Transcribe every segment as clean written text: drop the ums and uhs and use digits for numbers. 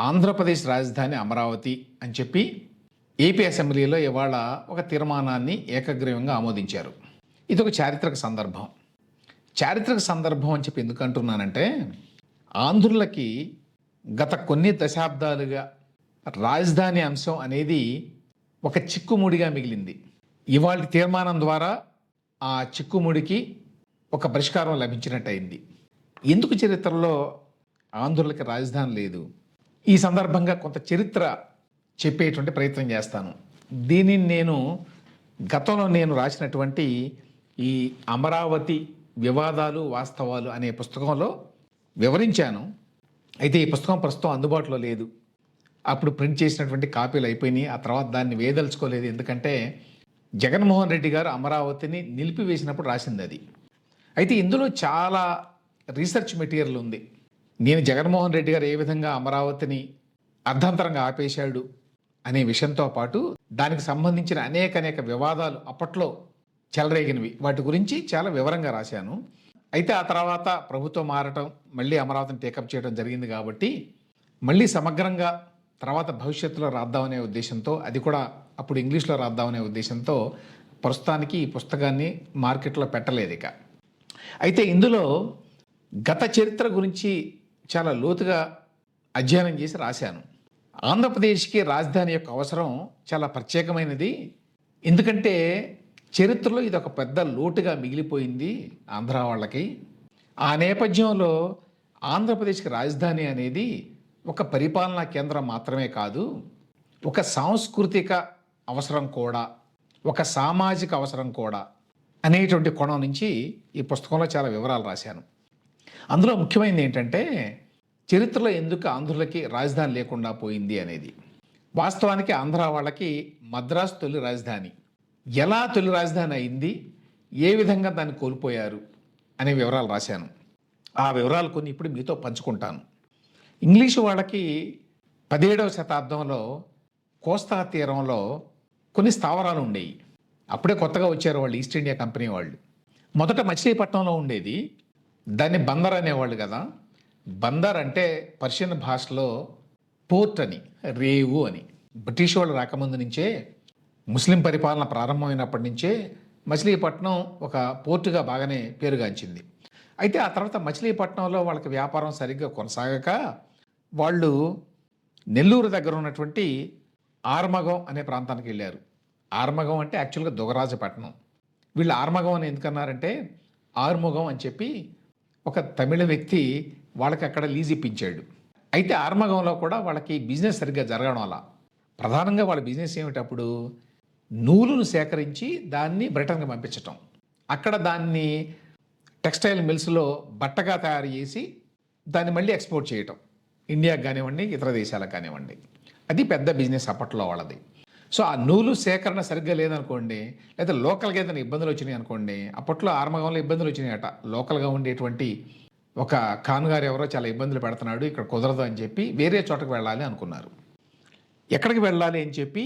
ఆంధ్రప్రదేశ్ రాజధాని అమరావతి అని చెప్పి ఏపీ అసెంబ్లీలో ఇవాళ ఒక తీర్మానాన్ని ఏకగ్రీవంగా ఆమోదించారు. ఇది ఒక చారిత్రక సందర్భం. చారిత్రక సందర్భం అని చెప్పి ఎందుకు అంటున్నానంటే, ఆంధ్రులకి గత కొన్ని దశాబ్దాలుగా రాజధాని అంశం అనేది ఒక చిక్కుముడిగా మిగిలింది. ఇవాళ తీర్మానం ద్వారా ఆ చిక్కుముడికి ఒక పరిష్కారం లభించినట్టయింది. ఎందుకు చరిత్రలో ఆంధ్రులకి రాజధాని లేదు? ఈ సందర్భంగా కొంత చరిత్ర చెప్పేటువంటి ప్రయత్నం చేస్తాను. దీనిని నేను గతంలో రాసినటువంటి ఈ అమరావతి వివాదాలు వాస్తవాలు అనే పుస్తకంలో వివరించాను. అయితే ఈ పుస్తకం ప్రస్తుతం అందుబాటులో లేదు. అప్పుడు ప్రింట్ చేసినటువంటి కాపీలు అయిపోయినాయి. ఆ తర్వాత దాన్ని వేయదలుచుకోలేదు. ఎందుకంటే జగన్మోహన్ రెడ్డి గారు అమరావతిని నిలిపివేసినప్పుడు రాసింది అది. అయితే ఇందులో చాలా రీసెర్చ్ మెటీరియల్ ఉంది. నేను జగన్మోహన్ రెడ్డి గారు ఏ విధంగా అమరావతిని అర్ధంతరంగా ఆపేశాడు అనే విషయంతో పాటు దానికి సంబంధించిన అనేక వివాదాలు అప్పట్లో చెలరేగినవి, వాటి గురించి చాలా వివరంగా రాశాను. అయితే ఆ తర్వాత ప్రభుత్వం మారటం, మళ్ళీ అమరావతిని టేకప్ చేయడం జరిగింది కాబట్టి మళ్ళీ సమగ్రంగా తర్వాత భవిష్యత్తులో రాద్దామనే ఉద్దేశంతో, అది కూడా అప్పుడు ఇంగ్లీష్లో రాద్దామనే ఉద్దేశంతో ప్రస్తుతానికి ఈ పుస్తకాన్ని మార్కెట్లో పెట్టలేదు ఇక. అయితే ఇందులో గత చరిత్ర గురించి చాలా లోతుగా అధ్యయనం చేసి రాశాను. ఆంధ్రప్రదేశ్కి రాజధాని యొక్క అవసరం చాలా ప్రత్యేకమైనది. ఎందుకంటే చరిత్రలో ఇది ఒక పెద్ద లోటుగా మిగిలిపోయింది ఆంధ్ర వాళ్ళకి. ఆ నేపథ్యంలో ఆంధ్రప్రదేశ్కి రాజధాని అనేది ఒక పరిపాలనా కేంద్రం మాత్రమే కాదు, ఒక సాంస్కృతిక అవసరం కూడా, ఒక సామాజిక అవసరం కూడా అనేటువంటి కోణం నుంచి ఈ పుస్తకంలో చాలా వివరాలు రాశాను. అందులో ముఖ్యమైనది ఏంటంటే, చరిత్రలో ఎందుకు ఆంధ్రులకి రాజధాని లేకుండా పోయింది అనేది. వాస్తవానికి ఆంధ్ర వాళ్ళకి మద్రాసు తొలి రాజధాని. ఎలా తొలి రాజధాని అయింది, ఏ విధంగా దాన్ని కోల్పోయారు అనే వివరాలు రాశాను. ఆ వివరాలు కొన్ని ఇప్పుడు మీతో పంచుకుంటాను. ఇంగ్లీషు వాళ్ళకి 17వ శతాబ్దంలో కోస్తా తీరంలో కొన్ని స్థావరాలు ఉండేవి. అప్పుడే కొత్తగా వచ్చారు వాళ్ళు, ఈస్ట్ ఇండియా కంపెనీ వాళ్ళు. మొదట మచిలీపట్నంలో ఉండేది. దాన్ని బందర్ అనేవాళ్ళు కదా. బందర్ అంటే పర్షియన్ భాషలో పోర్ట్ అని, రేవు అని. బ్రిటిష్ వాళ్ళు రాకముందు నుంచే, ముస్లిం పరిపాలన ప్రారంభమైనప్పటి నుంచే మచిలీపట్నం ఒక పోర్టుగా బాగానే పేరుగాంచింది. అయితే ఆ తర్వాత మచిలీపట్నంలో వాళ్ళకి వ్యాపారం సరిగ్గా కొనసాగక వాళ్ళు నెల్లూరు దగ్గర ఉన్నటువంటి ఆర్మగం అనే ప్రాంతానికి వెళ్ళారు. ఆర్మగం అంటే యాక్చువల్గా దుగరాజపట్నం. వీళ్ళు ఆర్మగం అని ఎందుకన్నారంటే, ఆర్ముగం అని చెప్పి ఒక తమిళ వ్యక్తి వాళ్ళకి అక్కడ లీజ్ ఇప్పించాడు. అయితే ఆర్మగంలో కూడా వాళ్ళకి బిజినెస్ సరిగ్గా జరగడం వల్ల, ప్రధానంగా వాళ్ళ బిజినెస్ ఏమిటప్పుడు, నూలును సేకరించి దాన్ని బ్రిటన్కి పంపించటం, అక్కడ దాన్ని టెక్స్టైల్ మిల్స్లో బట్టగా తయారు చేసి దాన్ని మళ్ళీ ఎక్స్పోర్ట్ చేయటం, ఇండియాకి కానివ్వండి, ఇతర దేశాలకు కానివ్వండి. అది పెద్ద బిజినెస్ అప్పట్లో వాళ్ళది. సో ఆ నూలు సేకరణ సరిగ్గా లేదనుకోండి, లేదా లోకల్గా ఏదైనా ఇబ్బందులు వచ్చినాయి అనుకోండి. అప్పట్లో ఆర్మగంలో ఇబ్బందులు వచ్చినాయట. లోకల్గా ఉండేటువంటి ఒక ఖాన్గారు ఎవరో చాలా ఇబ్బందులు పెడుతున్నాడు, ఇక్కడ కుదరదు అని చెప్పి వేరే చోటకు వెళ్ళాలి అనుకున్నారు. ఎక్కడికి వెళ్ళాలి అని చెప్పి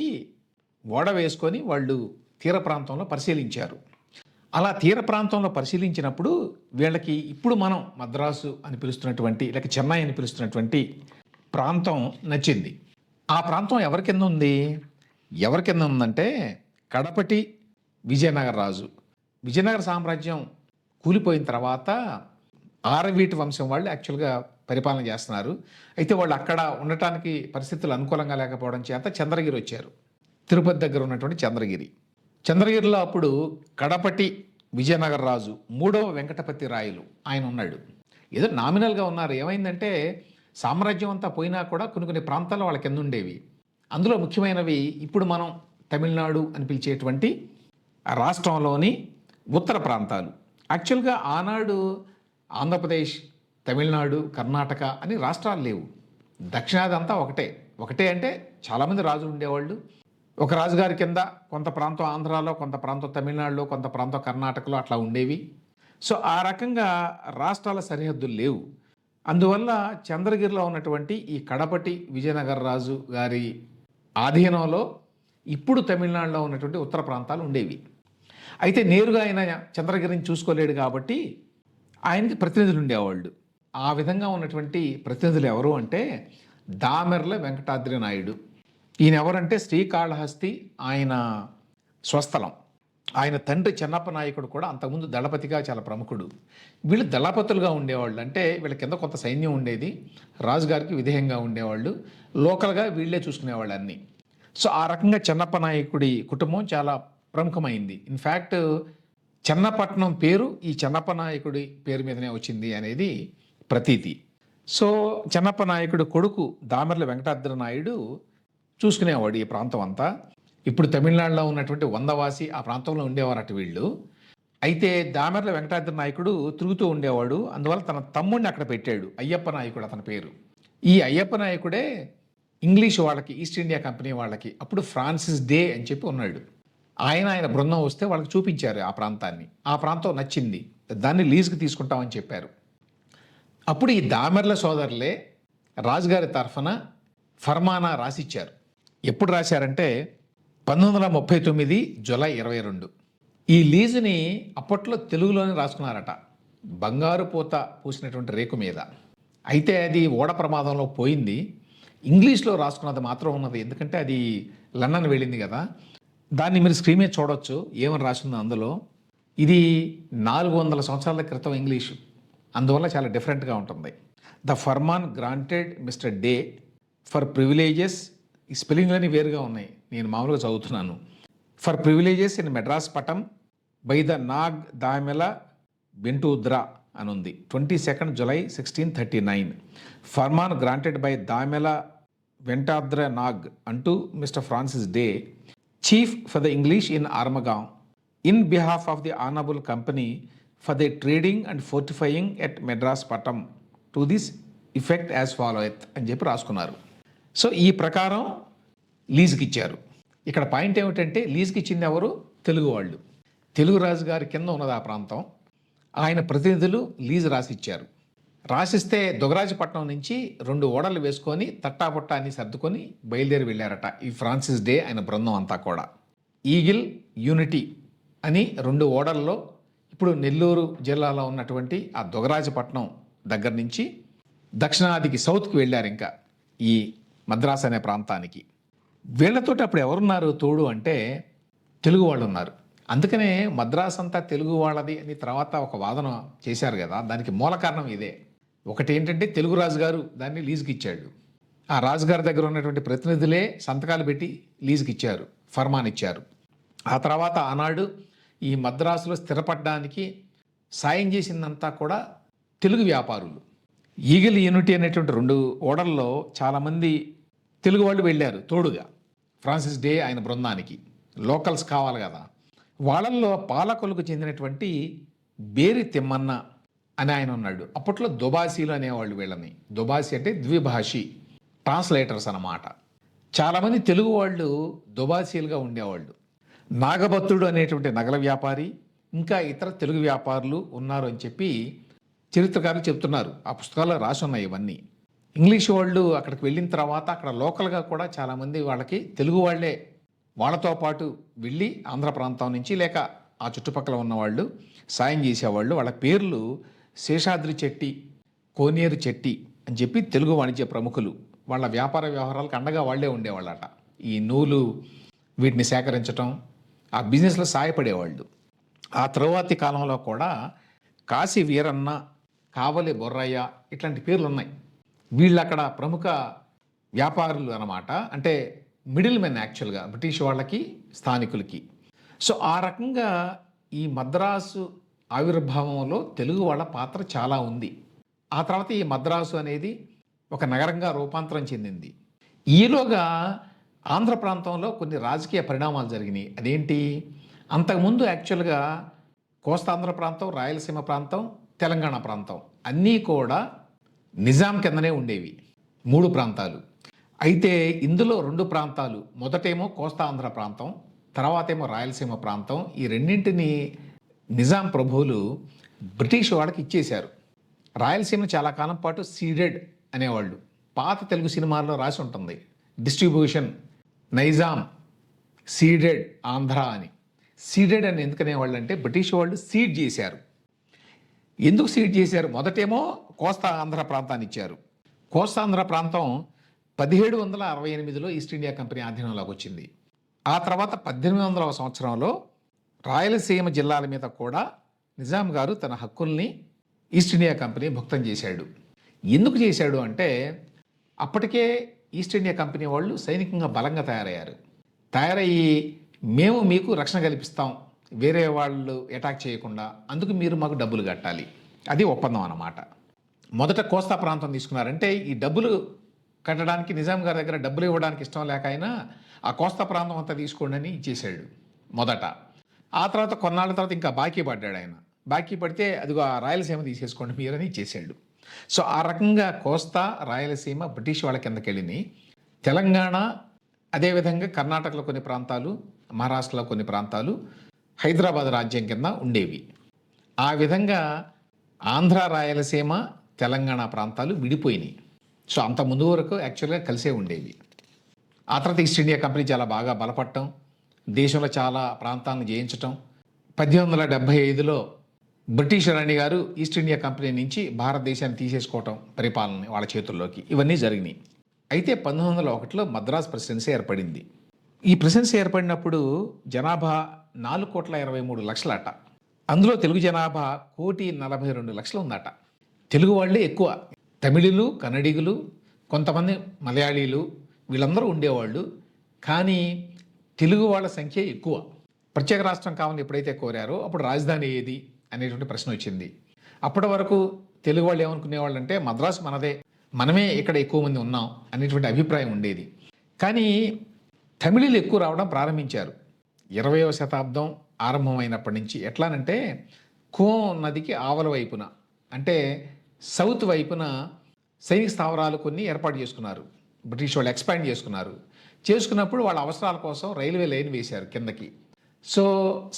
ఓడ వేసుకొని వాళ్ళు తీర ప్రాంతంలో పరిశీలించారు. అలా తీర ప్రాంతంలో పరిశీలించినప్పుడు వీళ్ళకి ఇప్పుడు మనం మద్రాసు అని పిలుస్తున్నటువంటి, లేక చెన్నై అని పిలుస్తున్నటువంటి ప్రాంతం నచ్చింది. ఆ ప్రాంతం ఎవరి కింద ఉంది? ఎవరి కింద ఉందంటే, కడపటి విజయనగర రాజు. విజయనగర సామ్రాజ్యం కూలిపోయిన తర్వాత ఆరవీటి వంశం వాళ్ళు యాక్చువల్గా పరిపాలన చేస్తున్నారు. అయితే వాళ్ళు అక్కడ ఉండటానికి పరిస్థితులు అనుకూలంగా లేకపోవడం చేత చంద్రగిరి వచ్చారు. తిరుపతి దగ్గర ఉన్నటువంటి చంద్రగిరి. చంద్రగిరిలో అప్పుడు కడపటి విజయనగర రాజు 3వ వెంకటపతి రాయలు ఆయన ఉన్నాడు. ఏదో నామినల్గా ఉన్నారు. ఏమైందంటే సామ్రాజ్యం అంతా పోయినా కూడా కొన్ని ప్రాంతాల్లో వాళ్ళ కింద ఉండేవి. అందులో ముఖ్యమైనవి ఇప్పుడు మనం తమిళనాడు అని పిలిచేటువంటి రాష్ట్రంలోని ఉత్తర ప్రాంతాలు. యాక్చువల్గా ఆనాడు ఆంధ్రప్రదేశ్, తమిళనాడు, కర్ణాటక అని రాష్ట్రాలు లేవు. దక్షిణాది అంతా ఒకటే అంటే చాలామంది రాజులు ఉండేవాళ్ళు. ఒక రాజుగారి కింద కొంత ప్రాంతం ఆంధ్రాలో, కొంత ప్రాంతం తమిళనాడులో, కొంత ప్రాంతం కర్ణాటకలో అట్లా ఉండేవి. సో ఆ రకంగా రాష్ట్రాల సరిహద్దులు లేవు. అందువల్ల చంద్రగిరిలో ఉన్నటువంటి ఈ కడపటి విజయనగర రాజు గారి ఆధీనంలో ఇప్పుడు తమిళనాడులో ఉన్నటువంటి ఉత్తర ప్రాంతాలు ఉండేవి. అయితే నేరుగా ఆయన చంద్రగిరిని చూసుకోలేడు కాబట్టి ఆయనకి ప్రతినిధులు ఉండేవాళ్ళు. ఆ విధంగా ఉన్నటువంటి ప్రతినిధులు ఎవరు అంటే, దామెర్ల వెంకటాద్రి నాయుడు. ఈయన ఎవరంటే శ్రీకాళహస్తి ఆయన స్వస్థలం. ఆయన తండ్రి చెన్నప్ప నాయకుడు కూడా అంతకుముందు దళపతిగా చాలా ప్రముఖుడు. వీళ్ళు దళపతులుగా ఉండేవాళ్ళు, అంటే వీళ్ళ కింద కొంత సైన్యం ఉండేది, రాజుగారికి విధేయంగా ఉండేవాళ్ళు, లోకల్గా వీళ్ళే చూసుకునేవాళ్ళు అన్నీ. సో ఆ రకంగా చెన్నప్ప నాయకుడి కుటుంబం చాలా ప్రముఖమైంది. ఇన్ఫ్యాక్ట్ చెన్నపట్నం పేరు ఈ చెన్నప్ప నాయకుడి పేరు మీదనే వచ్చింది అనేది ప్రతీతి. సో చెన్నప్ప నాయకుడు కొడుకు దామెర్ల వెంకటాద్రి నాయుడు చూసుకునేవాడు ఈ ప్రాంతం అంతా. ఇప్పుడు తమిళనాడులో ఉన్నటువంటి వందవాసి ఆ ప్రాంతంలో ఉండేవారు అటు వీళ్ళు. అయితే దామెర్ల వెంకటాద్రి నాయకుడు తిరుగుతూ ఉండేవాడు, అందువల్ల తన తమ్ముడిని అక్కడ పెట్టాడు. అయ్యప్ప నాయకుడు అతని పేరు. ఈ అయ్యప్ప నాయకుడే ఇంగ్లీష్ వాళ్ళకి, ఈస్ట్ ఇండియా కంపెనీ వాళ్ళకి అప్పుడు ఫ్రాన్సిస్ డే అని చెప్పి ఉన్నాడు. ఆయన బృందం వస్తే వాళ్ళకి చూపించారు ఆ ప్రాంతాన్ని. ఆ ప్రాంతం నచ్చింది, దాన్ని లీజుకి తీసుకుంటామని చెప్పారు. అప్పుడు ఈ దామెర్ల సోదరులే రాజుగారి తరఫున ఫర్మానా రాసిచ్చారు. ఎప్పుడు రాశారంటే 1939 జూలై 22. ఈ లీజుని అప్పట్లో తెలుగులోనే రాసుకున్నారట, బంగారు పూత పూసినటువంటి రేకు మీద. అయితే అది ఓడ ప్రమాదంలో పోయింది. ఇంగ్లీష్లో రాసుకున్నది మాత్రం ఉన్నది, ఎందుకంటే అది లండన్ వెళ్ళింది కదా. దాన్ని మీరు స్క్రీన్ మీద చూడొచ్చు ఏమని రాసిందో అందులో. ఇది 400 సంవత్సరాల క్రితం ఇంగ్లీషు, అందువల్ల చాలా డిఫరెంట్గా ఉంటుంది. The Furman granted mister day for privileges, ఈ స్పెల్లింగ్లన్నీ వేరుగా ఉన్నాయి, నేను మామూలుగా చదువుతున్నాను. For privileges in Madraspatam by the Nag Damela Venkatadri అని ఉంది. 22 July 1639. Farman granted by Damela Venkatadri Nag అంటూ mister Francis Day, chief for the English in Armagon, in behalf of the honourable company for the trading and fortifying at Madraspatam to this effect as followeth అని చెప్పి రాసుకున్నారు. So ఈ ప్రకారం లీజుకి ఇచ్చారు. ఇక్కడ పాయింట్ ఏమిటంటే లీజుకి ఇచ్చింది ఎవరు? తెలుగు వాళ్ళు. తెలుగు రాజు గారి కింద ఉన్నది ఆ ప్రాంతం. ఆయన ప్రతినిధులు లీజు రాసిచ్చారు. రాసిస్తే దుగరాజపట్నం నుంచి 2 ఓడలు వేసుకొని తట్టాపుట్టా అని సర్దుకొని బయలుదేరి వెళ్ళారట ఈ ఫ్రాన్సిస్ డే ఆయన బృందం అంతా కూడా. ఈగిల్, యూనిటీ అని 2 ఓడల్లో ఇప్పుడు నెల్లూరు జిల్లాలో ఉన్నటువంటి ఆ దుగరాజపట్నం దగ్గర నుంచి దక్షిణాదికి సౌత్కి వెళ్ళారు, ఇంకా ఈ మద్రాస్ అనే ప్రాంతానికి. వీళ్ళతోటి అప్పుడు ఎవరున్నారు తోడు అంటే తెలుగు వాళ్ళు ఉన్నారు. అందుకనే మద్రాస్ అంతా తెలుగు వాళ్ళది అని తర్వాత ఒక వాదన చేశారు కదా, దానికి మూల కారణం ఇదే. ఒకటి ఏంటంటే తెలుగు రాజుగారు దాన్ని లీజుకి ఇచ్చాడు. ఆ రాజుగారి దగ్గర ఉన్నటువంటి ప్రతినిధులే సంతకాలు పెట్టి లీజుకి ఇచ్చారు, ఫర్మాన్ ఇచ్చారు. ఆ తర్వాత ఆనాడు ఈ మద్రాసులో స్థిరపడడానికి సాయం చేసిందంతా కూడా తెలుగు వ్యాపారులు. ఈగిల్, యూనిటీ అనేటువంటి 2 ఓడల్లో చాలామంది తెలుగు వాళ్ళు వెళ్ళారు తోడుగా ఫ్రాన్సిస్ డే ఆయన బృందానికి. లోకల్స్ కావాలి కదా. వాళ్ళల్లో పాలకొలకు చెందినటువంటి బేరి తిమ్మన్న అని ఆయన ఉన్నాడు. అప్పట్లో దుబాసీలు అనేవాళ్ళు వీళ్ళని. దుబాసీ అంటే ద్విభాషి, ట్రాన్స్లేటర్స్ అన్నమాట. చాలామంది తెలుగు వాళ్ళు దుబాసీలుగా ఉండేవాళ్ళు. నాగభత్తుడు అనేటువంటి నగల వ్యాపారి, ఇంకా ఇతర తెలుగు వ్యాపారులు ఉన్నారు అని చెప్పి చరిత్రకారులు చెప్తున్నారు. ఆ పుస్తకాల్లో రాసి ఉన్నాయి ఇవన్నీ. ఇంగ్లీష్ వాళ్ళు అక్కడికి వెళ్ళిన తర్వాత అక్కడ లోకల్గా కూడా చాలామంది వాళ్ళకి తెలుగు వాళ్ళే వాళ్ళతో పాటు వెళ్ళి ఆంధ్ర ప్రాంతం నుంచి లేక ఆ చుట్టుపక్కల ఉన్నవాళ్ళు సాయం చేసేవాళ్ళు. వాళ్ళ పేర్లు శేషాద్రి చెట్టి, కోనేరు చెట్టి అని చెప్పి తెలుగు వాణిజ్య ప్రముఖులు. వాళ్ళ వ్యాపార వ్యవహారాలకు అండగా వాళ్లే ఉండేవాళ్ళట. ఈ నూలు వీటిని సేకరించటం, ఆ బిజినెస్లో సాయపడేవాళ్ళు. ఆ తరువాతి కాలంలో కూడా కాశీ వీరన్న, కావలి బొర్రయ్య ఇట్లాంటి పేర్లు ఉన్నాయి. వీళ్ళు అక్కడ ప్రముఖ వ్యాపారులు అన్నమాట. అంటే మిడిల్ మెన్ యాక్చువల్గా బ్రిటిష్ వాళ్ళకి, స్థానికులకి. సో ఆ రకంగా ఈ మద్రాసు ఆవిర్భావంలో తెలుగు వాళ్ళ పాత్ర చాలా ఉంది. ఆ తర్వాత ఈ మద్రాసు అనేది ఒక నగరంగా రూపాంతరం చెందింది. ఈలోగా ఆంధ్ర ప్రాంతంలో కొన్ని రాజకీయ పరిణామాలు జరిగినాయి. అదేంటి? అంతకుముందు యాక్చువల్గా కోస్తాంధ్ర ప్రాంతం, రాయలసీమ ప్రాంతం, తెలంగాణ ప్రాంతం అన్నీ కూడా నిజాం కిందనే ఉండేవి, 3 ప్రాంతాలు. అయితే ఇందులో 2 ప్రాంతాలు, మొదటేమో కోస్తా ఆంధ్ర ప్రాంతం, తర్వాతేమో రాయలసీమ ప్రాంతం, ఈ రెండింటిని నిజాం ప్రభువులు బ్రిటిష్ వాళ్ళకి ఇచ్చేశారు. రాయలసీమను చాలా కాలం పాటు సీడెడ్ అనేవాళ్ళు. పాత తెలుగు సినిమాల్లో రాసి ఉంటుంది, డిస్ట్రిబ్యూషన్ నైజాం సీడెడ్ ఆంధ్ర అని. సీడెడ్ అని ఎందుకనేవాళ్ళు అంటే బ్రిటిష్ వాళ్ళు సీడ్ చేశారు. ఎందుకు సీడ్ చేశారు? మొదటేమో కోస్తా ఆంధ్ర ప్రాంతాన్ని ఇచ్చారు. కోస్తా ఆంధ్ర ప్రాంతం 1768లో ఈస్ట్ ఇండియా కంపెనీ ఆధీనంలోకి వచ్చింది. ఆ తర్వాత 1800వ సంవత్సరంలో రాయలసీమ జిల్లాల మీద కూడా నిజాం గారు తన హక్కుల్ని ఈస్ట్ ఇండియా కంపెనీ భుక్తం చేశాడు. ఎందుకు చేశాడు అంటే అప్పటికే ఈస్ట్ ఇండియా కంపెనీ వాళ్ళు సైనికంగా బలంగా తయారయ్యారు. తయారయ్యి మేము మీకు రక్షణ కల్పిస్తాం, వేరే వాళ్ళు అటాక్ చేయకుండా, అందుకు మీరు మాకు డబ్బులు కట్టాలి, అది ఒప్పందం అన్నమాట. మొదట కోస్తా ప్రాంతం తీసుకున్నారంటే ఈ డబ్బులు కట్టడానికి నిజాం గారి దగ్గర డబ్బులు ఇవ్వడానికి ఇష్టం లేక అయినా ఆ కోస్తా ప్రాంతం అంతా తీసుకోండి అని ఇచ్చేసాడు మొదట. ఆ తర్వాత కొన్నాళ్ళ తర్వాత ఇంకా బాకీ పడ్డాడు ఆయన. బాకీ పడితే అదిగో ఆ రాయలసీమ తీసేసుకోండి మీరని ఇచ్చేసాడు. సో ఆ రకంగా కోస్తా, రాయలసీమ బ్రిటిష్ వాళ్ళ కిందకి వెళ్ళినాయి. తెలంగాణ, అదేవిధంగా కర్ణాటకలో కొన్ని ప్రాంతాలు, మహారాష్ట్రలో కొన్ని ప్రాంతాలు హైదరాబాద్ రాజ్యం కింద ఉండేవి. ఆ విధంగా ఆంధ్ర, రాయలసీమ, తెలంగాణ ప్రాంతాలు విడిపోయినాయి. సో అంత ముందు వరకు యాక్చువల్గా కలిసే ఉండేవి. ఆ తర్వాత ఈస్ట్ ఇండియా కంపెనీ చాలా బాగా బలపడటం, దేశంలో చాలా ప్రాంతాలను జయించటం. 1875లో బ్రిటిష్ రాణి గారు ఈస్ట్ ఇండియా కంపెనీ నుంచి భారతదేశాన్ని తీసేసుకోవటం, పరిపాలన వాళ్ళ చేతుల్లోకి, ఇవన్నీ జరిగినాయి. అయితే 1901లో మద్రాస్ ప్రెసిడెన్సీ ఏర్పడింది. ఈ ప్రెసిడెన్సీ ఏర్పడినప్పుడు జనాభా 4,23,00,000 అట. అందులో తెలుగు జనాభా 1,42,00,000 ఉందట. తెలుగు వాళ్ళే ఎక్కువ. తమిళులు, కన్నడిగులు, కొంతమంది మలయాళీలు వీళ్ళందరూ ఉండేవాళ్ళు. కానీ తెలుగు వాళ్ళ సంఖ్య ఎక్కువ. ప్రత్యేక రాష్ట్రం కావాలని ఎప్పుడైతే కోరారో అప్పుడు రాజధాని ఏది అనేటువంటి ప్రశ్న వచ్చింది. అప్పటి వరకు తెలుగు వాళ్ళు ఏమనుకునేవాళ్ళు అంటే మద్రాసు మనదే, మనమే ఇక్కడ ఎక్కువ మంది ఉన్నాం అనేటువంటి అభిప్రాయం ఉండేది. కానీ తమిళులు ఎక్కువ రావడం ప్రారంభించారు 20వ శతాబ్దం ఆరంభమైనప్పటి నుంచి. ఎట్లానంటే కో నదికి ఆవల వైపున, అంటే సౌత్ వైపున సైనిక స్థావరాలు కొన్ని ఏర్పాటు చేసుకున్నారు. బ్రిటిష్ వాళ్ళు ఎక్స్పాండ్ చేసుకున్నప్పుడు వాళ్ళ అవసరాల కోసం రైల్వే లైన్ వేశారు కిందకి. సో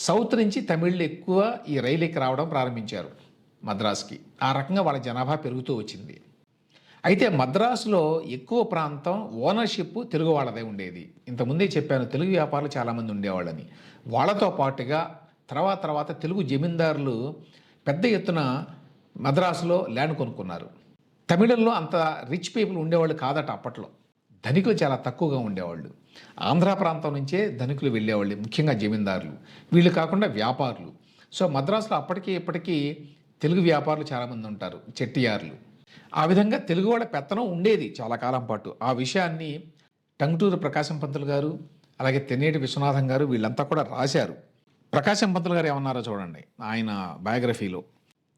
సౌత్ నుంచి తమిళులు ఎక్కువ ఈ రైలుకి రావడం ప్రారంభించారు మద్రాసుకి. ఆ రకంగా వాళ్ళ జనాభా పెరుగుతూ వచ్చింది. అయితే మద్రాసులో ఎక్కువ ప్రాంతం ఓనర్షిప్ తెలుగు వాళ్ళదే ఉండేది. ఇంతకుముందే చెప్పాను, తెలుగు వ్యాపారులు చాలామంది ఉండేవాళ్ళని. వాళ్ళతో పాటుగా తర్వాత తెలుగు జమీందారులు పెద్ద ఎత్తున మద్రాసులో ల్యాండ్ కొనుక్కున్నారు. తమిళంలో అంత రిచ్ పీపుల్ ఉండేవాళ్ళు కాదట అప్పట్లో. ధనికులు చాలా తక్కువగా ఉండేవాళ్ళు. ఆంధ్ర ప్రాంతం నుంచే ధనికులు వెళ్ళేవాళ్ళు, ముఖ్యంగా జమీందారులు. వీళ్ళు కాకుండా వ్యాపారులు. సో మద్రాసులో అప్పటికి ఇప్పటికీ తెలుగు వ్యాపారులు చాలామంది ఉంటారు, చెట్టియార్లు. ఆ విధంగా తెలుగు వాళ్ళ పెత్తనం ఉండేది చాలా కాలం పాటు. ఆ విషయాన్ని టంగుటూరు ప్రకాశం పంతులు గారు, అలాగే తెన్నేటి విశ్వనాథం గారు వీళ్ళంతా కూడా రాశారు. ప్రకాశం పంతులు గారు ఏమన్నారో చూడండి ఆయన బయోగ్రఫీలో.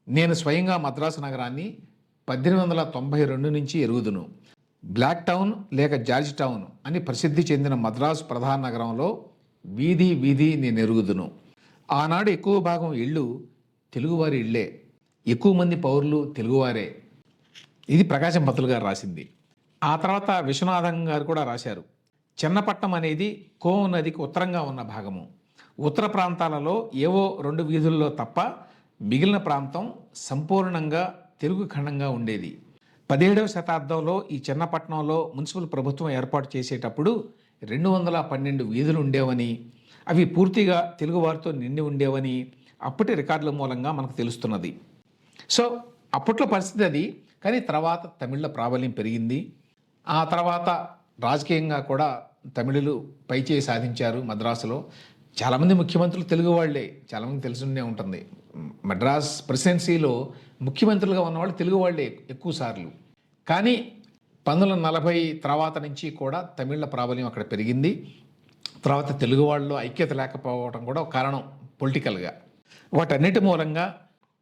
నేను స్వయంగా మద్రాసు నగరాన్ని 1892 నుంచి ఎరుగుదును. బ్లాక్ టౌన్ లేక జార్జ్ టౌన్ అని ప్రసిద్ధి చెందిన మద్రాసు ప్రధాన నగరంలో వీధి వీధి నేను ఎరుగుదును. ఆనాడు ఎక్కువ భాగం ఇళ్ళు తెలుగువారి ఇళ్లే, ఎక్కువ మంది పౌరులు తెలుగువారే. ఇది ప్రకాశం పంతులు గారు రాసింది. ఆ తర్వాత విశ్వనాథం గారు కూడా రాశారు. చెన్నపట్నం అనేది కో నదికి ఉత్తరంగా ఉన్న భాగము. ఉత్తర ప్రాంతాలలో ఏవో 2 వీధుల్లో తప్ప మిగిలిన ప్రాంతం సంపూర్ణంగా తెలుగు ఖండంగా ఉండేది. 17వ శతాబ్దంలో ఈ చెన్నపట్నంలో మున్సిపల్ ప్రభుత్వం ఏర్పాటు చేసేటప్పుడు 212 వీధులు ఉండేవని, అవి పూర్తిగా తెలుగువారితో నిండి ఉండేవని అప్పటి రికార్డుల మూలంగా మనకు తెలుస్తున్నది. సో అప్పట్లో పరిస్థితి అది. కానీ తర్వాత తమిళ ప్రాబల్యం పెరిగింది. ఆ తర్వాత రాజకీయంగా కూడా తమిళులు పైచేయి సాధించారు మద్రాసులో. చాలామంది ముఖ్యమంత్రులు తెలుగు వాళ్ళే, చాలామంది తెలుసునే ఉంటుంది. మద్రాస్ ప్రెసిడెన్సీలో ముఖ్యమంత్రులుగా ఉన్నవాళ్ళు తెలుగు వాళ్ళే ఎక్కువ సార్లు. కానీ 1940 తర్వాత నుంచి కూడా తమిళ ప్రాబల్యం అక్కడ పెరిగింది. తర్వాత తెలుగు వాళ్ళలో ఐక్యత లేకపోవడం కూడా ఒక కారణం పొలిటికల్గా. వాటన్నిటి మూలంగా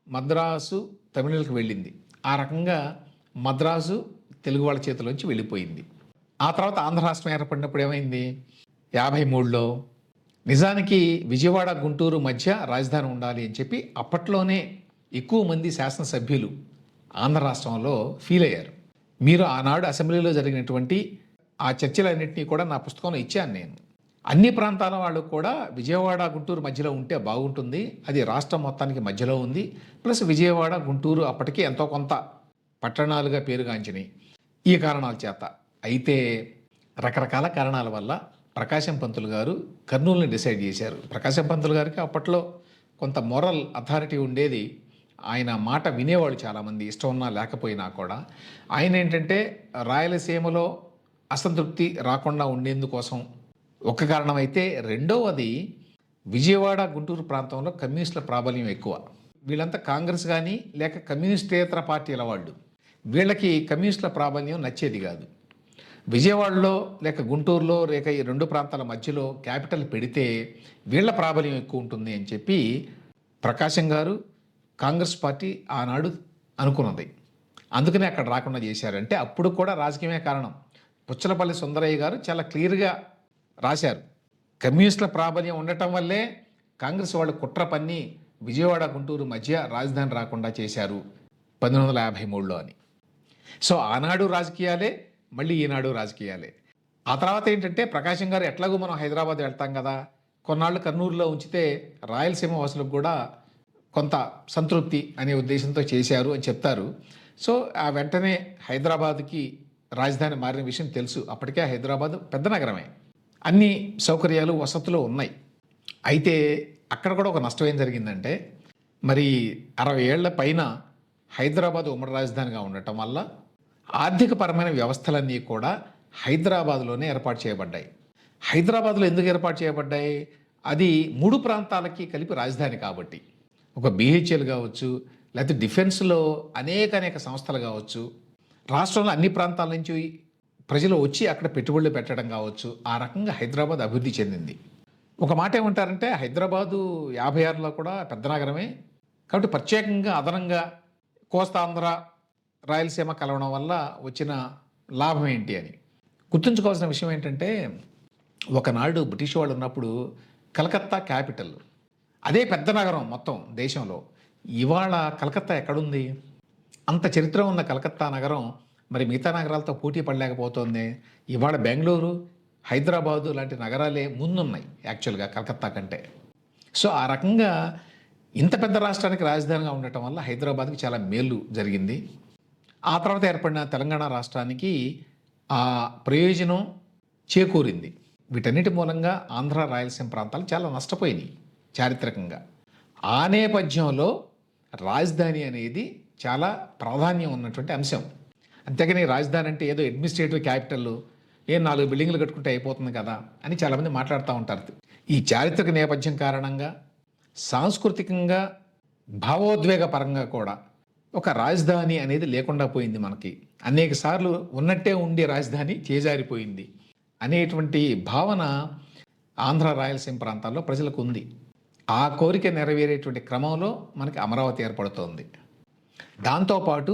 మద్రాసు తమిళులకు వెళ్ళింది. ఆ రకంగా మద్రాసు తెలుగు వాళ్ళ చేతిలోంచి వెళ్ళిపోయింది. ఆ తర్వాత ఆంధ్ర రాష్ట్రం ఏర్పడినప్పుడు ఏమైంది? 53లో నిజానికి విజయవాడ, గుంటూరు మధ్య రాజధాని ఉండాలి అని చెప్పి అప్పట్లోనే ఎక్కువ మంది శాసనసభ్యులు ఆంధ్ర రాష్ట్రంలో ఫీల్ అయ్యారు. మీరు ఆనాడు అసెంబ్లీలో జరిగినటువంటి ఆ చర్చలన్నింటినీ కూడా నా పుస్తకంలో ఇచ్చాను నేను. అన్ని ప్రాంతాల వాళ్ళు కూడా విజయవాడ, గుంటూరు మధ్యలో ఉంటే బాగుంటుంది, అది రాష్ట్రం మొత్తానికి మధ్యలో ఉంది, ప్లస్ విజయవాడ, గుంటూరు అప్పటికే ఎంతో కొంత పట్టణాలుగా పేరుగాంచినాయి ఈ కారణాల చేత. అయితే రకరకాల కారణాల వల్ల ప్రకాశం పంతులు గారు కర్నూలుని డిసైడ్ చేశారు. ప్రకాశం పంతులు గారికి అప్పట్లో కొంత మోరల్ అథారిటీ ఉండేది. ఆయన మాట వినేవాళ్ళు చాలామంది, ఇష్టం ఉన్నా లేకపోయినా కూడా. ఆయన ఏంటంటే రాయలసీమలో అసంతృప్తి రాకుండా ఉండేందుకోసం ఒక కారణం అయితే, రెండవది విజయవాడ, గుంటూరు ప్రాంతంలో కమ్యూనిస్టుల ప్రాబల్యం ఎక్కువ. వీళ్ళంతా కాంగ్రెస్ కానీ లేక కమ్యూనిస్టేతర పార్టీల వాళ్ళు. వీళ్ళకి కమ్యూనిస్టుల ప్రాబల్యం నచ్చేది కాదు. విజయవాడలో లేక గుంటూరులో లేక ఈ రెండు ప్రాంతాల మధ్యలో క్యాపిటల్ పెడితే వీళ్ళ ప్రాబల్యం ఎక్కువ ఉంటుంది అని చెప్పి ప్రకాశం గారు, కాంగ్రెస్ పార్టీ ఆనాడు అనుకున్నది. అందుకనే అక్కడ రాకుండా చేశారంటే అప్పుడు కూడా రాజకీయమే కారణం. పుచ్చలపల్లి సుందరయ్య గారు చాలా క్లియర్గా రాశారు. కమ్యూనిస్టుల ప్రాబల్యం ఉండటం వల్లే కాంగ్రెస్ వాళ్ళు కుట్ర పన్ని విజయవాడ, గుంటూరు మధ్య రాజధాని రాకుండా చేశారు 1953లో అని. సో ఆనాడు రాజకీయాలే, మళ్ళీ ఈనాడు రాజకీయాలే. ఆ తర్వాత ఏంటంటే, ప్రకాశం గారు ఎట్లాగో మనం హైదరాబాద్ వెళ్తాం కదా, కొన్నాళ్ళు కర్నూలులో ఉంచితే రాయలసీమ వాసులకు కూడా కొంత సంతృప్తి అనే ఉద్దేశంతో చేశారు అని చెప్తారు. సో ఆ వెంటనే హైదరాబాద్కి రాజధాని మారిన విషయం తెలుసు. అప్పటికే హైదరాబాద్ పెద్ద నగరమే, అన్ని సౌకర్యాలు వసతులు ఉన్నాయి. అయితే అక్కడ కూడా ఒక నష్టం ఏం జరిగిందంటే, మరి 60 ఏళ్ల పైన హైదరాబాద్ ఉమ్మడి రాజధానిగా ఉండటం వల్ల ఆర్థికపరమైన వ్యవస్థలన్నీ కూడా హైదరాబాద్లోనే ఏర్పాటు చేయబడ్డాయి. హైదరాబాద్లో ఎందుకు ఏర్పాటు చేయబడ్డాయి? అది 3 ప్రాంతాలకి కలిపి రాజధాని కాబట్టి. ఒక బిహెచ్ఎల్ కావచ్చు, లేకపోతే డిఫెన్స్లో అనేక సంస్థలు కావచ్చు, రాష్ట్రంలో అన్ని ప్రాంతాల నుంచి ప్రజలు వచ్చి అక్కడ పెట్టుబడులు పెట్టడం కావచ్చు, ఆ రకంగా హైదరాబాద్ అభివృద్ధి చెందింది. ఒక మాట ఏమంటారంటే, హైదరాబాదు 56లో కూడా పెద్ద నగరమే కాబట్టి ప్రత్యేకంగా అదనంగా కోస్తాంధ్ర, రాయలసీమ కలవడం వల్ల వచ్చిన లాభం ఏంటి అని. గుర్తుంచుకోవాల్సిన విషయం ఏంటంటే, ఒకనాడు బ్రిటిష్ వాళ్ళు ఉన్నప్పుడు కలకత్తా క్యాపిటల్, అదే పెద్ద నగరం మొత్తం దేశంలో. ఇవాళ కలకత్తా ఎక్కడుంది? అంత చరిత్ర ఉన్న కలకత్తా నగరం మరి మిగతా నగరాలతో పోటీ పడలేకపోతుంది. ఇవాళ బెంగళూరు, హైదరాబాదు లాంటి నగరాలే ముందున్నాయి యాక్చువల్గా కలకత్తా కంటే. సో ఆ రకంగా ఇంత పెద్ద రాష్ట్రానికి రాజధానిగా ఉండటం వల్ల హైదరాబాద్కి చాలా మేలు జరిగింది. ఆ తర్వాత ఏర్పడిన తెలంగాణ రాష్ట్రానికి ఆ ప్రయోజనం చేకూరింది. వీటన్నిటి మూలంగా ఆంధ్ర, రాయలసీమ ప్రాంతాలు చాలా నష్టపోయినాయి చారిత్రకంగా. ఆ నేపథ్యంలో రాజధాని అనేది చాలా ప్రాధాన్యం ఉన్నటువంటి అంశం. అంతేగాని రాజధాని అంటే ఏదో అడ్మినిస్ట్రేటివ్ క్యాపిటల్, 4 బిల్డింగ్లు కట్టుకుంటే అయిపోతుంది కదా అని చాలామంది మాట్లాడుతూ ఉంటారు. ఈ చారిత్రక నేపథ్యం కారణంగా, సాంస్కృతికంగా, భావోద్వేగ పరంగా కూడా ఒక రాజధాని అనేది లేకుండా పోయింది మనకి. అనేక సార్లు ఉన్నట్టే ఉండే రాజధాని చేజారిపోయింది అనేటువంటి భావన ఆంధ్ర, రాయలసీమ ప్రాంతాల్లో ప్రజలకు ఉంది. ఆ కోరిక నెరవేరేటువంటి క్రమంలో మనకి అమరావతి ఏర్పడుతోంది. దాంతోపాటు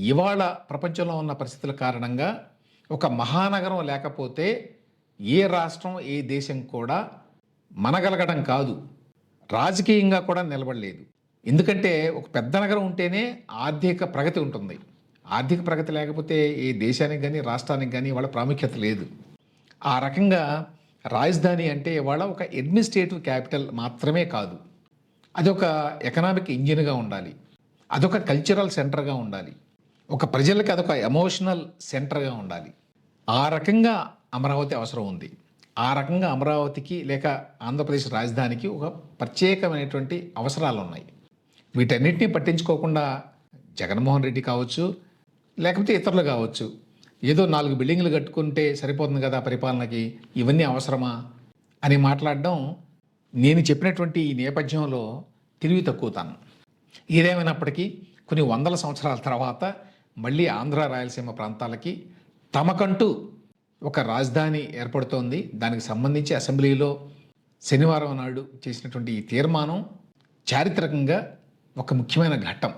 ఇవాళ ప్రపంచంలో ఉన్న పరిస్థితుల కారణంగా ఒక మహానగరం లేకపోతే ఏ రాష్ట్రం, ఏ దేశం కూడా మనగలగడం కాదు, రాజకీయంగా కూడా నిలబడలేదు. ఎందుకంటే ఒక పెద్ద నగరం ఉంటేనే ఆర్థిక ప్రగతి ఉంటుంది. ఆర్థిక ప్రగతి లేకపోతే ఏ దేశానికి కానీ రాష్ట్రానికి కానీ వాళ్ళ ప్రాముఖ్యత లేదు. ఆ రకంగా రాజధాని అంటే ఇవాళ ఒక అడ్మినిస్ట్రేటివ్ క్యాపిటల్ మాత్రమే కాదు, అదొక ఎకనామిక్ ఇంజిన్గా ఉండాలి, అదొక కల్చరల్ సెంటర్గా ఉండాలి, ఒక ప్రజలకి అదొక ఎమోషనల్ సెంటర్గా ఉండాలి. ఆ రకంగా అమరావతి అవసరం ఉంది. ఆ రకంగా అమరావతికి లేక ఆంధ్రప్రదేశ్ రాజధానికి ఒక ప్రత్యేకమైనటువంటి అవసరాలు ఉన్నాయి. వీటన్నిటినీ పట్టించుకోకుండా జగన్మోహన్ రెడ్డి కావచ్చు, లేకపోతే ఇతరులు కావచ్చు, ఏదో 4 బిల్డింగ్లు కట్టుకుంటే సరిపోతుంది కదా పరిపాలనకి, ఇవన్నీ అవసరమా అని మాట్లాడడం నేను చెప్పినటువంటి ఈ నేపథ్యంలో తెలివి తక్కువతాను. ఏదేమైనప్పటికీ కొన్ని వందల సంవత్సరాల తర్వాత మళ్ళీ ఆంధ్ర, రాయలసీమ ప్రాంతాలకి తమకంటూ ఒక రాజధాని ఏర్పడుతోంది. దానికి సంబంధించి అసెంబ్లీలో శనివారం నాడు చేసినటువంటి ఈ తీర్మానం చారిత్రకంగా ఒక ముఖ్యమైన ఘట్టం.